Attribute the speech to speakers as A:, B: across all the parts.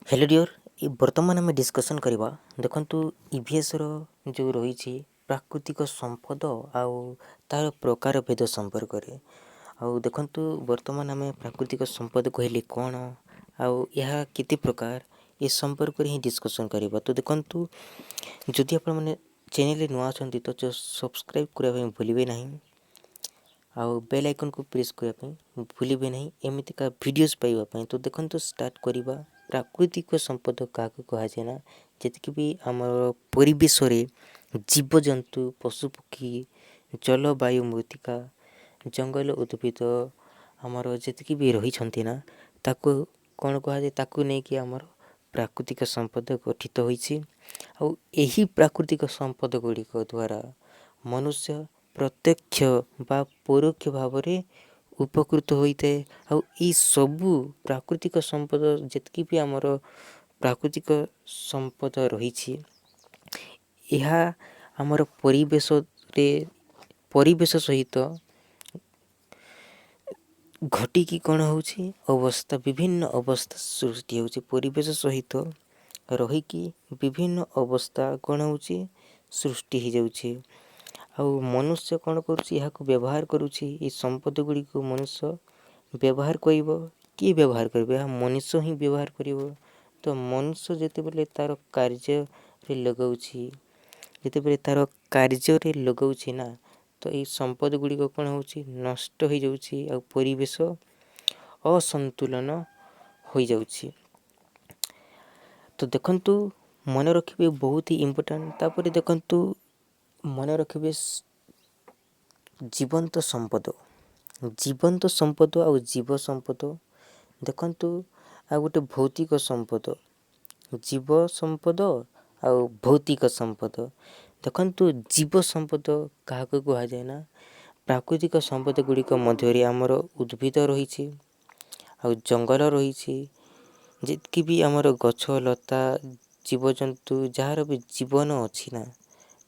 A: Hello dear बर्तमान आम discussion करवा देखु इभीएसर जो रही प्राकृतिक संपद आउ तार प्रकार भेद संपर्क में आउ देखु बर्तमान आम प्राकृतिक संपद कहले कौन आउ यह केते प्रकार ये संपर्क में ही डिस्कसन करवा। तो देखु जदि आपण मैंने चैनल नुआ अच्छा तो जो सब्सक्राइब करने भूलिए ना आउ बेल आइकन को प्रेस करने भूलिए ना एमतीका वीडियोस पाइबापी। तो देखो स्टार्ट करवा प्राकृतिक संपद क्या कहुए ना जी भी आमर परिवेश जीवजंतु पशुपक्षी जलवायु मृत्तिका जंगल उद्भिद आमर जी भी रही ना ताकू कौन कहुए ताकू नहीं कि आमर प्राकृतिक संपद गठित होती यही प्राकृतिक संपद गुड़िक द्वारा मनुष्य प्रत्यक्ष बा परोक्ष भाव में उपकृत होता है। आउ ई सबू प्राकृतिक संपद जितकी भी आमर प्राकृतिक संपद रही आमर परिवेश सहित घटिकी कौन होची अवस्था विभिन्न अवस्था सृष्टि होची परिवेश सहित रहीकि विभिन्न अवस्था कौन होची सृष्टि हो जाउची। आउ मनुष्य कौन करुची यहाँ व्यवहार करुची ये संपद गुड़ी को मनुष्य व्यवहार करिवो किए व्यवहार करिवो यह मनुष्य ही व्यवहार करिवो। तो मनुष्य जेते बेले तार कार्य रे लगाउची जेते बेले तार कार्य रे लगाउची ना तो ये संपद गुड़ी को कौन होची नष्ट हो जाउची आ परिवेश असंतुलन हो जाउची। तो देखंतु मन रखिबे बहुत ही इम्पोर्टेंट तापर देखंतु मन रखिबे जीवंत संपद आउ जीव संपद देखंतु आ गोटे भौतिक संपद जीव संपद आउ भौतिक संपद देखंतु जीव संपद क्या कह जाए ना प्राकृतिक संपद गुड़िक मध्य आमर उद्भिद रही जंगल रही जितकी भी आमर गछ लता जीवजंतु जार भी जीवन अच्छी ना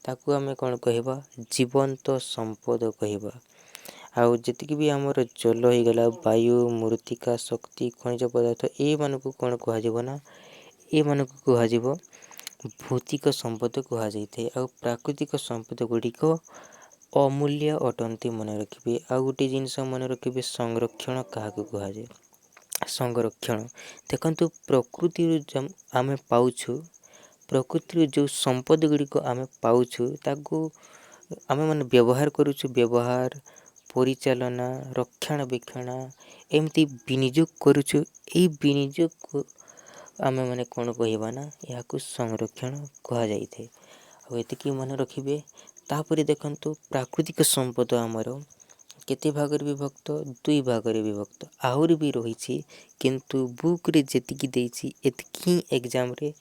A: ताकू आमे कौन कहवा जीवंत संपद कहवा। आउ जी भी आमर जल हो गला वायु मृत्तिका शक्ति खनिज पदार्थ ये मान को कौन कह ना ये मान को कह भौतिक संपद कह जाए। आ प्राकृतिक संपद गुड़िक अमूल्य अटंती मन रखिए। आ गोटे जिनस मन रखिए संरक्षण क्या कहुए संरक्षण देखंतु प्रकृति आम पाउछु प्रकृति जो संपद गुड़िक आम पाउछु ताकू आम मैंने व्यवहार करुछु व्यवहार परिचालना रक्षणाबेक्षण एमती विनियोग करुछु यही विनियोग को आम मैंने कौन कहवा ना या संरक्षण कह जाए। आती मन रखिए तापर देखंतु प्राकृतिक संपद आमर केते भाग विभक्त दुई भाग विभक्त आहरी भी रही किंतु बुक रे जेतिकी देछि एतिकी एग्जाम रे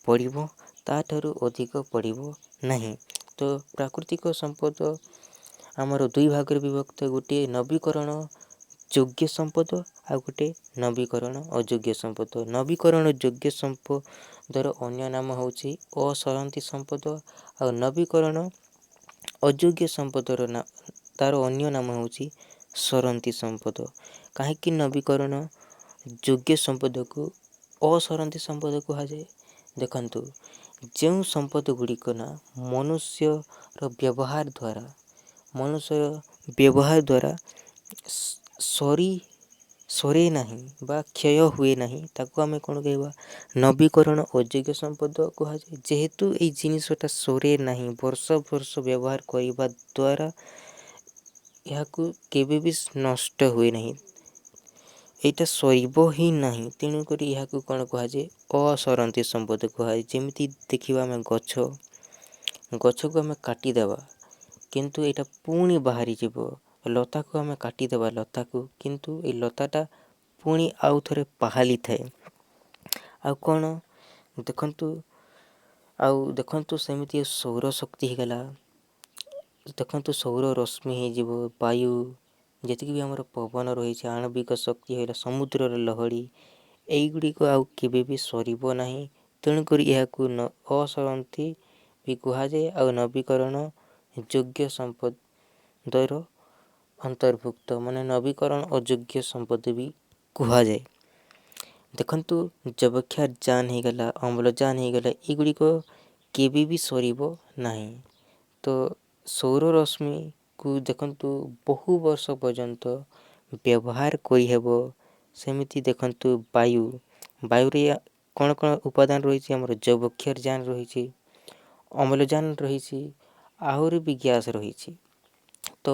A: पढ़िबो ताठारु अधिक पढ़िबो नहीं। तो प्राकृतिक संपद आमर दुई भाग विभक्त गोटे नवीकरण योग्य संपद आ गोटे नवीकरण अयोग्य संपद। नवीकरण योग्य संपदर अन्य नाम होची असरंती संपद आ नवीकरण अयोग्य संपदर तार अन्य नाम होची सरंती संपद। कहीं नवीकरण योग्य संपद को असरंती संपद कह जाए देखंतु जो संपद गुड़िक ना मनुष्य व्यवहार द्वारा सरे नहीं बा क्षय हुए नहीं ताको आमे कौन कहवा नवीकरण अयोग्य संपद कह जाए। जेहेतु ये जिनसटा सरे नहीं वर्ष वर्ष व्यवहार करने द्वारा यह केबे भी नष्ट हुए नहीं यहाँ सरब ही नहीं तेणुक यह कौन कह जाए असरंती संपद कहुए। जमी देखा आम गछ को आम काटिदेवा किंतु यहाँ पुणी बाहरी जीव लता को आम काटिदेवा लता को किंतु ये लताटा पुणी आउ थे पहाली थाए आ कौन देखंतु सेमती सौर शक्ति होगला देखंतु सौर रश्मि हो वायु जी भी आम पवन रही आणविक शक्ति होगा समुद्र लहड़ी यहीगुड़िक आउ केबे भी सरब नहीं तेणुक यह असरंती भी कह जाए आ नवीकरण योग्य संपदर अंतर्भुक्त माने नवीकरण अयोग्य संपद भी कह जाए। ଦେଖନ୍ତୁ ଯବକ୍ଷାରଜାନ ହେଇଗଲା, ଅମ୍ଳଜାନ ହେଇଗଲା, ଏଗୁଡ଼ିକ କେବେ ବି ସରିବ ନାହିଁ। ତ ସୌର ରଶ୍ମିକୁ ଦେଖନ୍ତୁ ବହୁ ବର୍ଷ ପର୍ଯ୍ୟନ୍ତ ବ୍ୟବହାର କରିହେବ। ସେମିତି ଦେଖନ୍ତୁ ବାୟୁରେ କ'ଣ କ'ଣ ଉପାଦାନ ରହିଛି? ଆମର ଯବକ୍ଷାରଜାନ ରହିଛି, ଅମ୍ଳଜାନ ରହିଛି, ଆହୁରି ବି ଗ୍ୟାସ୍ ରହିଛି। ତ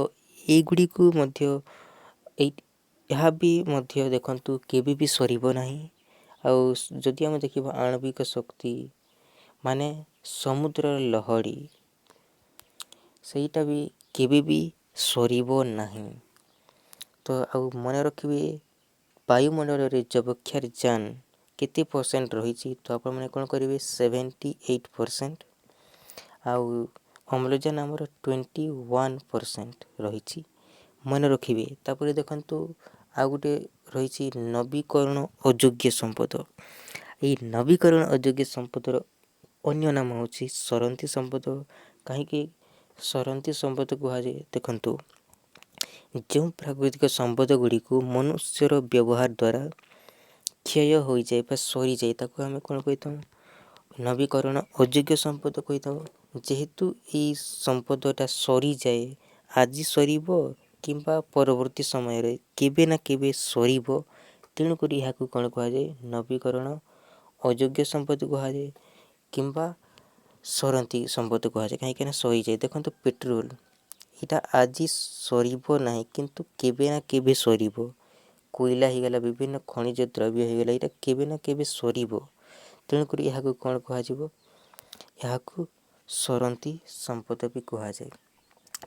A: ଏଗୁଡ଼ିକୁ ମଧ୍ୟ ଏହା ବି ମଧ୍ୟ ଦେଖନ୍ତୁ କେବେ ବି ସରିବ ନାହିଁ। ଆଉ ଯଦି ଆମେ ଦେଖିବା ଆଣବିକ ଶକ୍ତି ମାନେ ସମୁଦ୍ରର ଲହଡ଼ି, ସେଇଟା ବି କେବେ ବି ସରିବ ନାହିଁ। ତ ଆଉ ମନେ ରଖିବେ ବାୟୁମଣ୍ଡଳରେ ଯବକ୍ଷାରଜାନ କେତେ ପରସେଣ୍ଟ ରହିଛି? ତ ଆପଣମାନେ କ'ଣ କରିବେ? 78%। ଆଉ ଅମ୍ଳଜାନ ଆମର 21% ରହିଛି, ମନେ ରଖିବେ। ତାପରେ ଦେଖନ୍ତୁ ଆଉ ଗୋଟେ ରହିଛି ନବୀକରଣ ଅଯୋଗ୍ୟ ସମ୍ପଦ। ଏହି ନବୀକରଣ ଅଯୋଗ୍ୟ ସମ୍ପଦର ଅନ୍ୟ ନାମ ହେଉଛି ସରନ୍ତି ସମ୍ପଦ। କାହିଁକି ସରନ୍ତି ସମ୍ପଦ କୁହାଯାଏ? ଦେଖନ୍ତୁ ଯେଉଁ ପ୍ରାକୃତିକ ସମ୍ପଦ ଗୁଡ଼ିକୁ ମନୁଷ୍ୟର ବ୍ୟବହାର ଦ୍ୱାରା କ୍ଷୟ ହୋଇଯାଏ ବା ସରିଯାଏ, ତାକୁ ଆମେ କ'ଣ କହିଥାଉ? ନବୀକରଣ ଅଯୋଗ୍ୟ ସମ୍ପଦ କହିଥାଉ। ଯେହେତୁ ଏହି ସମ୍ପଦଟା ସରିଯାଏ, ଆଜି ସରିବ କିମ୍ବା ପରବର୍ତ୍ତୀ ସମୟରେ କେବେ ନା କେବେ ସରିବ, ତେଣୁକରି ଏହାକୁ କ'ଣ କୁହାଯାଏ? ନବୀକରଣ ଅଯୋଗ୍ୟ ସମ୍ପଦ କୁହାଯାଏ କିମ୍ବା ସରନ୍ତି ସମ୍ପଦ କୁହାଯାଏ। କାହିଁକିନା ସରିଯାଏ। ଦେଖନ୍ତୁ ପେଟ୍ରୋଲ, ଏଇଟା ଆଜି ସରିବ ନାହିଁ କିନ୍ତୁ କେବେ ନା କେବେ ସରିବ। କୋଇଲା ହେଇଗଲା, ବିଭିନ୍ନ ଖଣିଜ ଦ୍ରବ୍ୟ ହେଇଗଲା, ଏଇଟା କେବେ ନା କେବେ ସରିବ। ତେଣୁକରି ଏହାକୁ କ'ଣ କୁହାଯିବ? ଏହାକୁ ସରନ୍ତି ସମ୍ପଦ ବି କୁହାଯାଏ।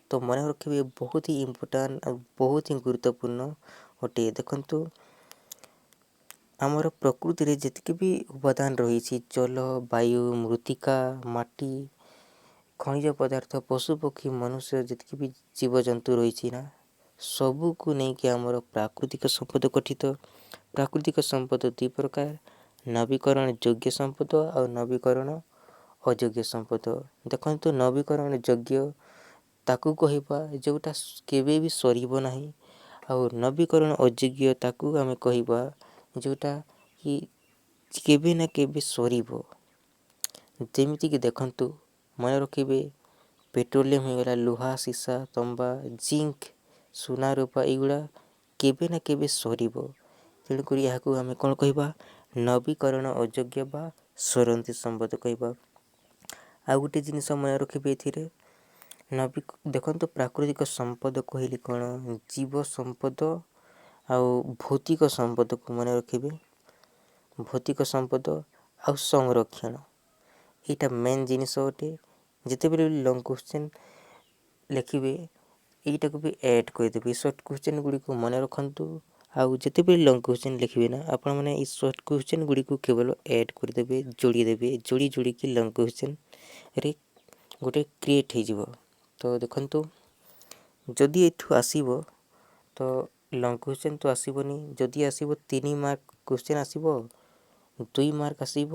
A: ତ ମନେ ରଖିବେ ବହୁତ ହି ଇମ୍ପୋର୍ଟାଣ୍ଟ ଆଉ ବହୁତ ହିଁ ଗୁରୁତ୍ୱପୂର୍ଣ୍ଣ ଅଟେ। ଦେଖନ୍ତୁ ଆମର ପ୍ରକୃତିରେ ଯେତିକି ବି ଉପାଦାନ ରହିଛି, ଜଳ, ବାୟୁ, ମୃତ୍ତିକା, ମାଟି, ଖଣିଜ ପଦାର୍ଥ, ପଶୁପକ୍ଷୀ, ମନୁଷ୍ୟ, ଯେତିକି ବି ଜୀବଜନ୍ତୁ ରହିଛି ନା, ସବୁକୁ ନେଇକି ଆମର ପ୍ରାକୃତିକ ସମ୍ପଦ ଗଠିତ। ପ୍ରାକୃତିକ ସମ୍ପଦ ଦୁଇ ପ୍ରକାର, ନବୀକରଣ ଯୋଗ୍ୟ ସମ୍ପଦ ଆଉ ନବୀକରଣ ଅଯୋଗ୍ୟ ସମ୍ପଦ। ଦେଖନ୍ତୁ ନବୀକରଣ ଯୋଗ୍ୟ ତାକୁ କହିବା ଯେଉଁଟା କେବେ ବି ସରିବ ନାହିଁ, ଆଉ ନବୀକରଣ ଅଯୋଗ୍ୟ ତାକୁ ଆମେ କହିବା ଯେଉଁଟା କି କେବେ ନା କେବେ ସରିବ। ଯେମିତିକି ଦେଖନ୍ତୁ ମନେ ରଖିବେ ପେଟ୍ରୋଲିୟମ୍ ହେଇଗଲା, ଲୁହା, ସୀସା, ତମ୍ବା, ଜିଙ୍କ, ସୁନା, ରୂପା, ଏଇଗୁଡ଼ା କେବେ ନା କେବେ ସରିବ। ତେଣୁକରି ଏହାକୁ ଆମେ କ'ଣ କହିବା? ନବୀକରଣ ଅଯୋଗ୍ୟ ବା ସରନ୍ତି ସମ୍ପଦ କହିବା। ଆଉ ଗୋଟେ ଜିନିଷ ମନେ ରଖିବେ ଏଥିରେ ଦେଖନ୍ତୁ ପ୍ରାକୃତିକ ସମ୍ପଦ କହିଲି କ'ଣ? ଜୀବ ସମ୍ପଦ ଆଉ ଭୌତିକ ସମ୍ପଦକୁ ମନେ ରଖିବେ। ଭୌତିକ ସମ୍ପଦ ଆଉ ସଂରକ୍ଷଣ, ଏଇଟା ମେନ୍ ଜିନିଷ ଅଟେ। ଯେତେବେଳେ ଲଙ୍ଗ୍ କ୍ୱେଶ୍ଚିନ୍ ଲେଖିବେ ଏଇଟାକୁ ବି ଆଡ଼୍ କରିଦେବେ। ସର୍ଟ କ୍ୱେଶ୍ଚିନ୍ ଗୁଡ଼ିକୁ ମନେ ରଖନ୍ତୁ। ଆଉ ଯେତେବେଳେ ଲଙ୍ଗ୍ କ୍ୱେଶ୍ଚିନ୍ ଲେଖିବେ ନା, ଆପଣମାନେ ଏଇ ସର୍ଟ କ୍ୱେଶ୍ଚିନ୍ ଗୁଡ଼ିକୁ କେବଳ ଆଡ଼୍ କରିଦେବେ, ଯୋଡ଼ିଦେବେ। ଯୋଡ଼ିକି ଲଙ୍ଗ୍ କ୍ୱେଶ୍ଚିନ୍ରେ ଗୋଟେ କ୍ରିଏଟ୍ ହେଇଯିବ। ତ ଦେଖନ୍ତୁ ଯଦି ଏଠୁ ଆସିବ ତ ଲଙ୍ଗ୍ କ୍ୱେଶ୍ଚିନ୍ ତ ଆସିବନି। ଯଦି ଆସିବ 3 ମାର୍କ କ୍ୱେଶ୍ଚିନ୍ ଆସିବ, 2 ମାର୍କ ଆସିବ,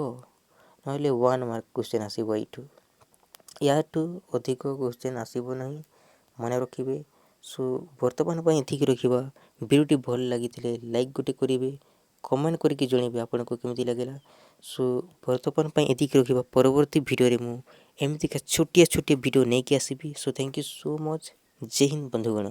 A: ନହେଲେ 1 ମାର୍କ କ୍ୱେଶ୍ଚିନ୍ ଆସିବ। ଏଇଠୁ ୟାଠୁ ଅଧିକ କ୍ୱେଶ୍ଚିନ୍ ଆସିବ ନାହିଁ, ମନେ ରଖିବେ। ସୋ ବର୍ତ୍ତମାନ ପାଇଁ ଏତିକି ରଖିବା। ଭିଡ଼ିଓଟି ଭଲ ଲାଗିଥିଲେ ଲାଇକ୍ ଗୋଟେ କରିବେ, କମେଣ୍ଟ କରିକି ଜଣାଇବେ ଆପଣଙ୍କୁ କେମିତି ଲାଗିଲା। ସୋ ବର୍ତ୍ତମାନ ପାଇଁ ଏତିକି ରଖିବା। ପରବର୍ତ୍ତୀ ଭିଡ଼ିଓରେ ମୁଁ ଏମିତିକା ଛୋଟିଆ ଭିଡ଼ିଓ ନେଇକି ଆସିବି। So thank you so much. Jai Hind ବନ୍ଧୁଗଣ।